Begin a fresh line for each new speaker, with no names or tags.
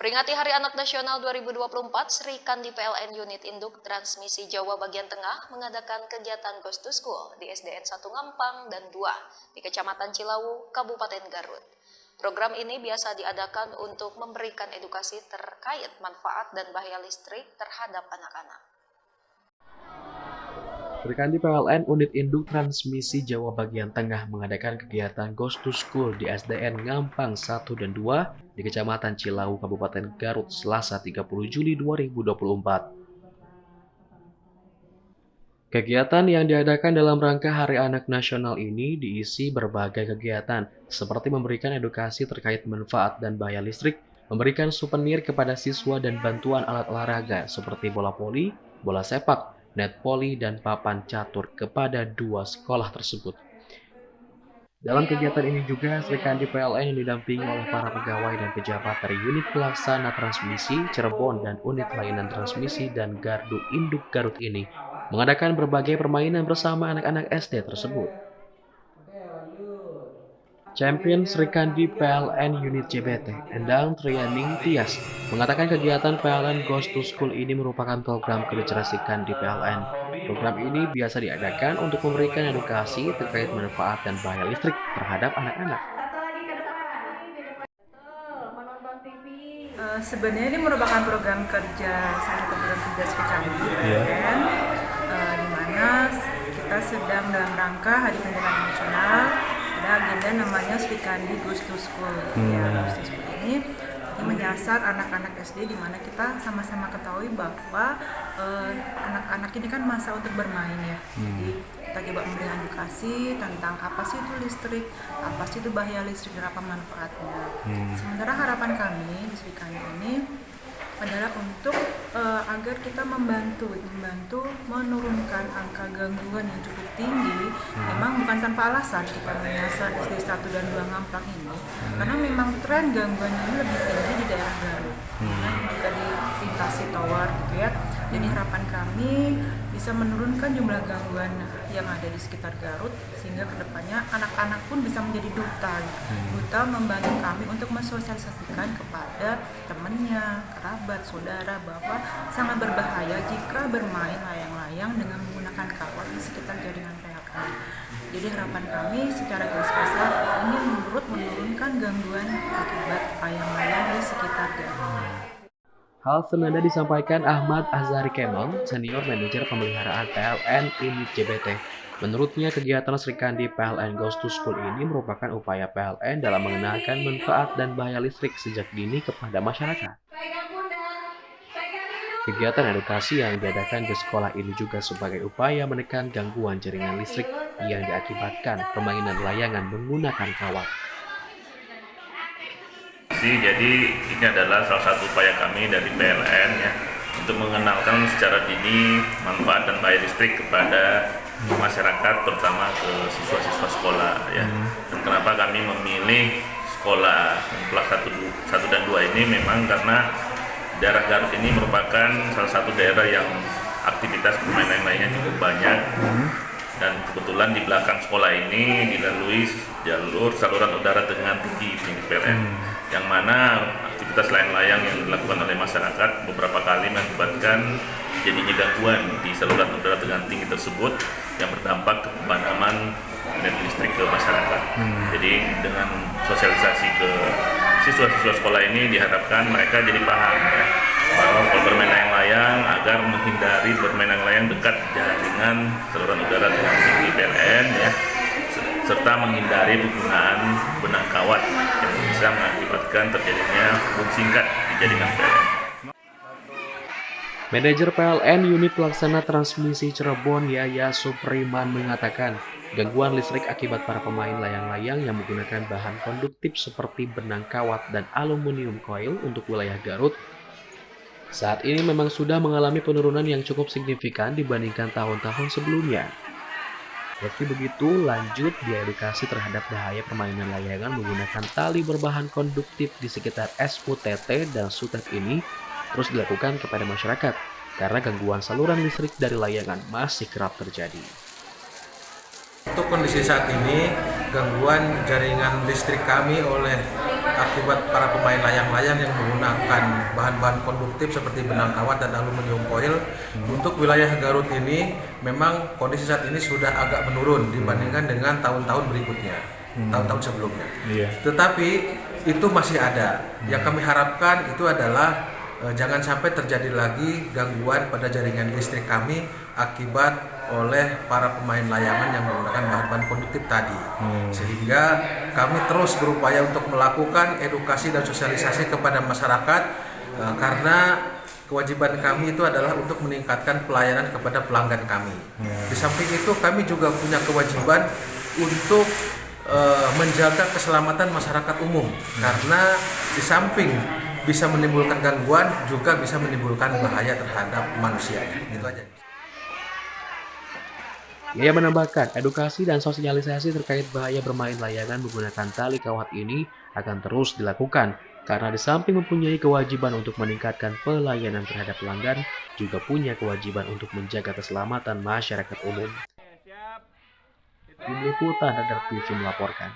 Peringati Hari Anak Nasional 2024, Sri Kandi PLN Unit Induk Transmisi Jawa Bagian Tengah mengadakan kegiatan Ghost to School di SDN 1 Ngampang dan 2 di Kecamatan Cilawu, Kabupaten Garut. Program ini biasa diadakan untuk memberikan edukasi terkait manfaat dan bahaya listrik terhadap anak-anak.
Sri Kandi PLN Unit Induk Transmisi Jawa Bagian Tengah mengadakan kegiatan Ghost to School di SDN Ngampang 1 dan 2 di Kecamatan Cilawu, Kabupaten Garut, Selasa 30 Juli 2024. Kegiatan yang diadakan dalam rangka Hari Anak Nasional ini diisi berbagai kegiatan, seperti memberikan edukasi terkait manfaat dan bahaya listrik, memberikan souvenir kepada siswa dan bantuan alat olahraga seperti bola voli, bola sepak, net voli, dan papan catur kepada 2 sekolah tersebut. Dalam kegiatan ini juga, Sri Kandi PLN yang didampingi oleh para pegawai dan pejabat dari Unit Pelaksana Transmisi Cirebon dan Unit Layanan Transmisi dan Gardu Induk Garut ini mengadakan berbagai permainan bersama anak-anak SD tersebut. Champion Sri Kandi PLN Unit JBT, Endang Trianing Tias, mengatakan kegiatan PLN Ghost to School ini merupakan program kerja Sri Kandi PLN. Program ini biasa diadakan untuk memberikan edukasi terkait manfaat dan bahaya listrik terhadap anak-anak.
Sebenarnya ini merupakan program kerja, salah satu program kerja Sri Kandi PLN, di mana kita sedang dalam rangka Hari Pendidikan Nasional. Ada agenda namanya Sri Kandi Ghost to School. Ghost to School ini menyasar anak-anak SD, di mana kita sama-sama ketahui bahwa anak-anak ini kan masa untuk bermain ya. Jadi kita coba memberikan edukasi tentang apa sih itu listrik, apa sih itu bahaya listrik, dan apa manfaatnya. Sementara harapan kami di Sri Kandi ini adalah untuk agar kita membantu menurunkan angka gangguan yang cukup tinggi. Memang bukan tanpa alasan kita menyasar SD 1 dan 2 Ngampang ini, karena memang tren gangguan ini lebih tinggi di daerah Garut, juga dilintasi tower gitu ya. Jadi harapan kami bisa menurunkan jumlah gangguan yang ada di sekitar Garut, sehingga kedepannya anak-anak pun bisa menjadi duta membantu kami untuk mensosialisasikan kepada temannya, kerabat, saudara bahwa sangat berbahaya jika bermain layang-layang dengan menggunakan kawat di sekitar jaringan PLN. Jadi harapan kami secara garis besar ini menurunkan gangguan akibat layang-layang di sekitar Garut.
Hal senada disampaikan Ahmad Azhari Kemal, Senior Manajer Pemeliharaan PLN Unit JBT. Menurutnya, kegiatan Sri Kandi PLN Ghost to School ini merupakan upaya PLN dalam mengenalkan manfaat dan bahaya listrik sejak dini kepada masyarakat. Kegiatan edukasi yang diadakan di sekolah ini juga sebagai upaya menekan gangguan jaringan listrik yang diakibatkan permainan layangan menggunakan kawat.
Jadi ini adalah salah satu upaya kami dari PLN ya, untuk mengenalkan secara dini manfaat dan bahaya listrik kepada masyarakat, terutama ke siswa-siswa sekolah ya. Dan kenapa kami memilih sekolah kelas 1 dan 2 ini, memang karena daerah Garut ini merupakan salah satu daerah yang aktivitas permainan lainnya cukup banyak. Dan kebetulan di belakang sekolah ini dilalui saluran udara dengan tinggi PLN, yang mana aktivitas layang-layang yang dilakukan oleh masyarakat beberapa kali mengakibatkan jadinya gangguan di saluran udara dengan tinggi tersebut yang berdampak ke pemadaman listrik ke masyarakat. Jadi dengan sosialisasi ke siswa-siswa sekolah ini diharapkan mereka jadi paham ya, bahwa kalau bermain layang-layang agar menghindari bermain layang-layang dekat jaringan saluran udara dengan tinggi PLN ya, serta menghindari penggunaan benang kawat yang bisa mengakibatkan terjadinya hubung singkat di jaringan PLN.
Manajer PLN Unit Pelaksana Transmisi Cirebon Yaya Supriman mengatakan, gangguan listrik akibat para pemain layang-layang yang menggunakan bahan konduktif seperti benang kawat dan aluminium coil untuk wilayah Garut saat ini memang sudah mengalami penurunan yang cukup signifikan dibandingkan tahun-tahun sebelumnya. Meski begitu, lanjut diedukasi terhadap bahaya permainan layangan menggunakan tali berbahan konduktif di sekitar SUTT dan SUTET ini terus dilakukan kepada masyarakat karena gangguan saluran listrik dari layangan masih kerap terjadi.
Untuk kondisi saat ini, gangguan jaringan listrik kami oleh akibat para pemain layang-layang yang menggunakan bahan-bahan konduktif seperti benang kawat dan aluminium foil. Untuk wilayah Garut ini memang kondisi saat ini sudah agak menurun dibandingkan dengan tahun-tahun berikutnya, tahun-tahun sebelumnya. Tetapi itu masih ada. Yang kami harapkan itu adalah jangan sampai terjadi lagi gangguan pada jaringan listrik kami akibat oleh para pemain layangan yang menggunakan bahan-bahan konduktif tadi. Sehingga kami terus berupaya untuk melakukan edukasi dan sosialisasi kepada masyarakat karena kewajiban kami itu adalah untuk meningkatkan pelayanan kepada pelanggan kami. Di samping itu kami juga punya kewajiban untuk menjaga keselamatan masyarakat umum karena di samping bisa menimbulkan gangguan juga bisa menimbulkan bahaya terhadap manusia. Itu aja.
Ia menambahkan, edukasi dan sosialisasi terkait bahaya bermain layangan menggunakan tali kawat ini akan terus dilakukan, karena di samping mempunyai kewajiban untuk meningkatkan pelayanan terhadap pelanggan, juga punya kewajiban untuk menjaga keselamatan masyarakat umum. Tim Liputan Radar TV melaporkan.